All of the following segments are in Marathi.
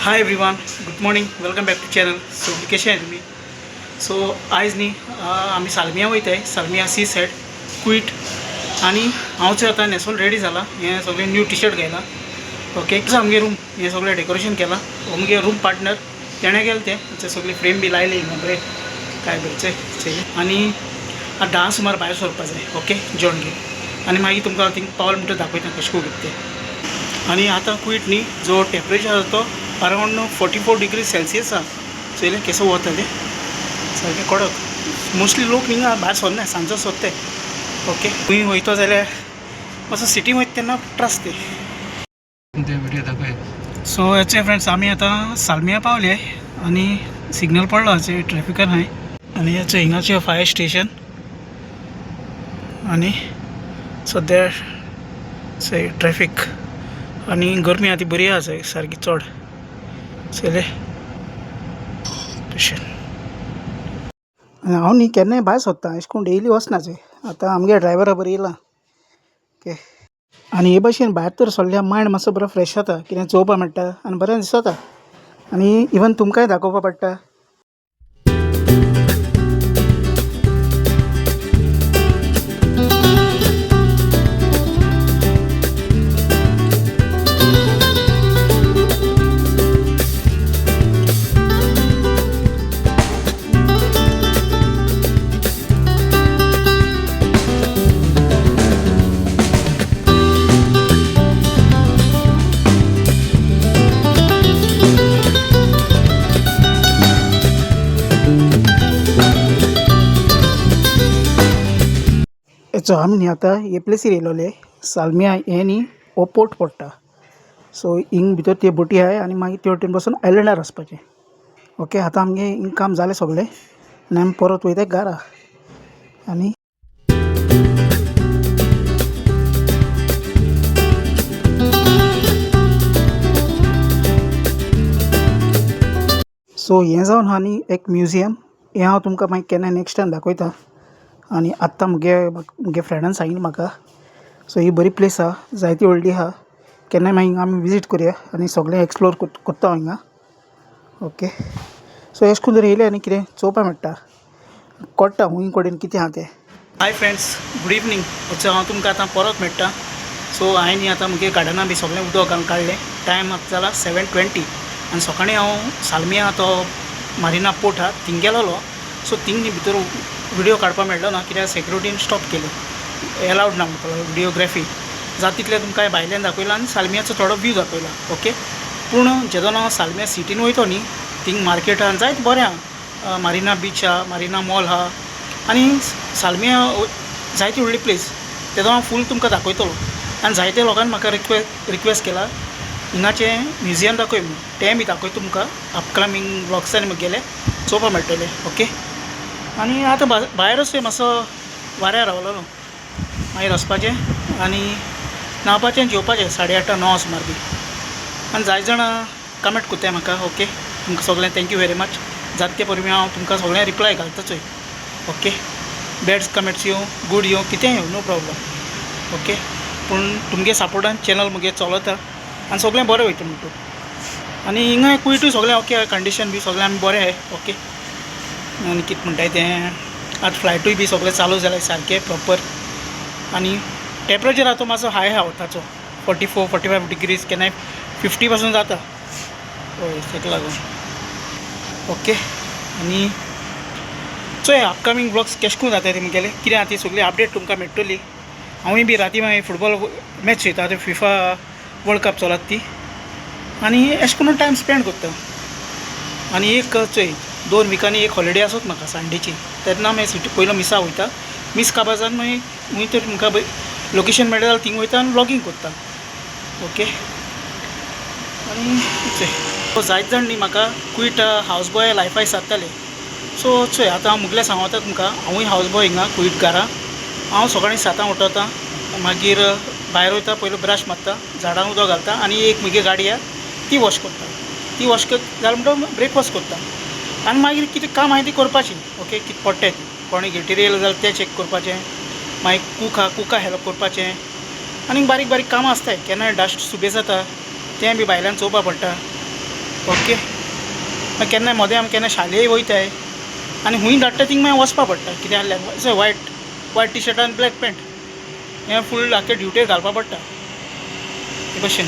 High everyone, good morning, welcome back to channel. So कशे आहे तुम्ही? सो आयज न्ही आमी सालमिया वयताय. सालमिया सी सेट क्विट आणि हांवच आतां न्हेसून रेडी जाला. हें सगळें न्यू टी शर्ट घायला. ओके, आमगे रूम हें सगळें डेकोरेशन केलां. आमगे रूम पार्टनर तेणें केलें तें सगळी फ्रेम बी लायली बरें काय करचें आनी आतां 10 सुमार भायर सरपा जाय. ओके, जेवण घेवन आनी मागीर तुमकां थिंग पावल म्हणटा दाखयता कशें करून तें. आनी आतां क्विट न्ही जो टेम्परेचर आसा तो अराउंड 44 डिग्री सेल्सियस आसा. चोयलें केसो वता तें सारकें कडक. मोस्टली लोक हिंगा भायर सरनाय, सांजचो सोदताय. ओके, खंय वयता जाल्यार मातसो सिटीन वयता तेन्ना त्रास ते व्हिडिओ दाखय. सो हेचे फ्रेंड्स आमी आतां सालमिया पावले आनी सिग्नल पडलो हाचे ट्रॅफिकान हाय. आनी हेचे हिंगाचें फायर स्टेशन आनी सद्या ट्रॅफिक आनी गरमी आहा ती बरी आसा सारकी चड. चले तशें हांव न्ही केन्नाय भायर सोदता, अशें करून डेली वचनाचें. आतां आमगे ड्रायव्हरा बरें येयलां. ओके, आनी हे भाशेन भायर तर सरल्यार मायंड मातसो बरो फ्रेश जाता, कितें चोवपा मेळटा आनी बरें दिसता. आनी इवन तुमकांय दाखोवपा पडटा. सो आमी न्ही आतां हे प्लेसीर येयलोले. सालमिया हें न्ही हो पोर्ट पडटा. सो हिंग भितर ते बोटी आहाय आनी मागीर ते वटेन बसून आयलँडार वचपाचें. ओके, आतां आमगे हिंग काम जालें सगळें आनी आमी परत वयताय घरा. आनी सो हें जावन आहा न्ही एक म्युजियम. हें हांव तुमकां मागीर केन्ना नेक्स्ट टायम दाखयतां. आनी आत्तां मुगे फ्रेंडान सांगिल्लें म्हाका. सो ही बरी प्लेस आहा, जायती व्हडली आहा. केन्नाय मागीर आमी विजीट करुया आनी सगळें एक्सप्लोर कोत्ता हांव हिंगा. ओके, सो अशें करून जर येयलें आनी कितें चोवपा मेळटा, कळटा खूंय कडेन कितें आहा तें. Hi friends, good evening. हांव तुमकां आतां परत मेळटा. सो हांवें न्ही आतां मुगे गार्डना बी सगळें उदक घालून काडलें. टायम आतां जाला 7:20 आनी सकाळीं हांव सालमिया तो मारिना पोर्ट आहा थिंग गेलोलो. सो थिंग न्ही भितर व्हिडिओ काडपाक मेळ्ळो ना, कित्याक सेक्युरिटीन स्टॉप केलें. एलावड ना म्हणपाक लागलो व्हिडिओग्राफी. जाता तितलें तुमकां भायल्यान दाखयलां आनी सालमियाचो थोडो व्यू दाखयला. ओके, पूण जेदो हांव सालमिया सिटीन वयतो न्ही थिंग मार्केट आहा, जायत बरें आहा. मारिना बीच आहा, मारिना मॉल आहा आनी सालमिया जायती व्हडली प्लेस. तेदो हांव फूल तुमकां दाखयतलो. आनी जायत्या लोकांनी म्हाका रिक्वेस्ट केला हिंगाचें म्युजियम दाखय म्हणून. तें बी दाखयता तुमकां अपकमींग ब्लॉग्सान म्हगेले चोवपा मेळटलें. ओके, आनी आतां भायरच मातसो वाऱ्यार रावलोलो. मागीर वचपाचें आनी न्हांवपाचें, जेवपाचें 8:30-9 सुमार बी. आनी जाय जाणां कमेंट कोत्ताय म्हाका. ओके, तुमकां सगळें थँक्यू वेरी मच. जाता ते परमी हांव तुमकां सगळें रिप्लाय घालताचोय. ओके, बॅड कमेंट्स येवं, गूड येवं, कितेंय येवं, नो प्रॉब्लम. ओके, पूण तुमगे सपोर्टान चॅनल मुगे चलता आनी सगळें बरें वयता म्हणटू. आनी हिंगा क्विटूय सगळें ओके, कंडिशन बी सगळें आमी बरें आहाय. ओके, आनी कितें म्हणटाय तें आतां फ्लायटूय बी सगळें चालू जाल्यार सारकें प्रॉपर. आनी टेम्परेचर आतां मातसो हाय आहा वताचो 44-45 डिग्रीज, केन्नाय 50 पासून जाता. हय, तेका लागून. ओके, आनी चोय अपकमींग ब्लॉग्स केश करून जाताय तेमगेले कितें आहा ती सगळी अपडेट तुमकां मेळटली. हांवूय बी राती मागीर फुटबॉल मॅच चोयता. आतां फिफा वर्ल्ड कप चलता ती. आनी अशें करून टायम स्पेंड कोत्ता. आनी एक चोय 2 विकांनी एक हॉलिडे आसत म्हाका संडेची. तेन्ना हांव सिटी पयलो मिसा वयता. मिस काबार जावन मागीर हूंय तर तुमकां लोकेशन मेळटा जाल्यार थिंग वयता आनी व्लॉगींग कोत्ता. ओके, आनी चोय जायत जाण न्ही म्हाका क्विट हावज बॉय लायफाय सादताले. सो चोय आतां हांव मुगलें सांगता तुमकां, हांवूय हावज बॉय हिंगा क्विट घरा. हांव सकाळीं 7 उठोता, मागीर भायर वयता, पयलो ब्रश मारता, झाडांक उदक घालता आनी एक मुगे गाडी आहा ती वॉश करता. ती वॉश जालें म्हणटकीर ब्रेकफास्ट करता आनी मागीर कितें काम आहाय ती करपाची. ओके, कितें पडटा ती कोणी गिल्टी येयलो जाल्यार तें चॅक करपाचें. मागीर कुका हेल्प करपाचें आनी बारीक बारीक कामां आसताय. केन्नाय डस्ट सुबेज जाता तें बी भायल्यान चोवपा पडटा. ओके. मागीर केन्नाय मोदें आमी केन्ना शालेय वयताय आनी हूंय धाडटा थिंग मागीर वचपा पडटा कित्याक जाल्यार वायट टी शर्ट आनी ब्लॅक पॅन्ट हें फूल आख्खे ड्युटेर घालपा पडटा हे भशेन.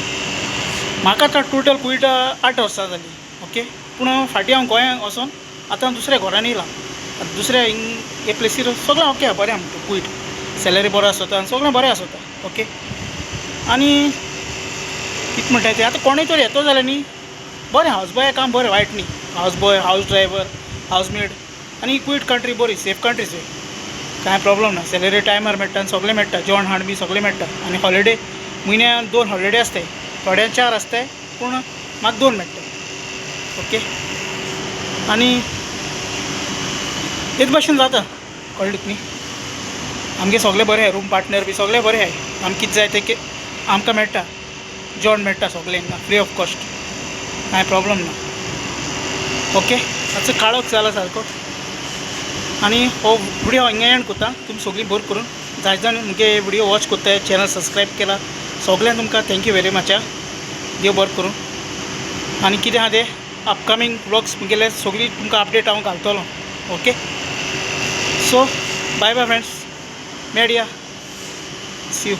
म्हाका आतां टोटल कुयट 8 वर्सां जालीं. ओके. पूण फाटीं हांव गोंयांत वचोन आतां दुसऱ्या घरान येयलां. दुसऱ्या हे प्लेसीर सगळें ओके बरें आहा म्हणटा कुयट. सॅलरी बरो आसता आनी सगळें बरें आसता. ओके. आनी कितें म्हणटा तें आतां कोणूय तर येतो जाल्यार न्ही बरें हावज बॉय काम बरें वायट न्ही. House boy, house driver, house made आनी क्विट कंट्री बरी सेफ कंट्रीज कांय प्रॉब्लम ना. सॅलरी टायमार मेळटा आनी सगळें मेळटा. जेवण हाण बी सगळें मेळटा. आनी हॉलिडे म्हयन्यान 2 हॉलिडे आसताय. थोड्या 4 आसताय पूण म्हाका 2 मेळटाय. ओके. आनी हेच भशेन जाता कळ्ळें न्ही. आमगे सगळें बरें आहाय. रूम पार्टनर बी सगळें बरें आहाय. आमकां कितें जाय तें आमकां मेळटा. जेवण मेळटा सगळें हिंगा फ्री ऑफ कॉस्ट. कांय प्रॉब्लम ना. ओके. आतां काळोख जाला सारको आनी हो व्हिडियो हांव हिंगा एंड कोत्ता. तुमी सगळीं बरें करून जाय जाण मुगे व्हिडियो वॉच कोत्ताय, चॅनल सबस्क्रायब केला सगळ्यांक तुमकां थँक्यू वेरी मच. देव बरें करून. आनी कितें आहा तें अपकमींग व्लॉग्स मुगेले सगळीं तुमकां अपडेट हांव घालतलो. Okay. So bye bye friends. मेळया. See you.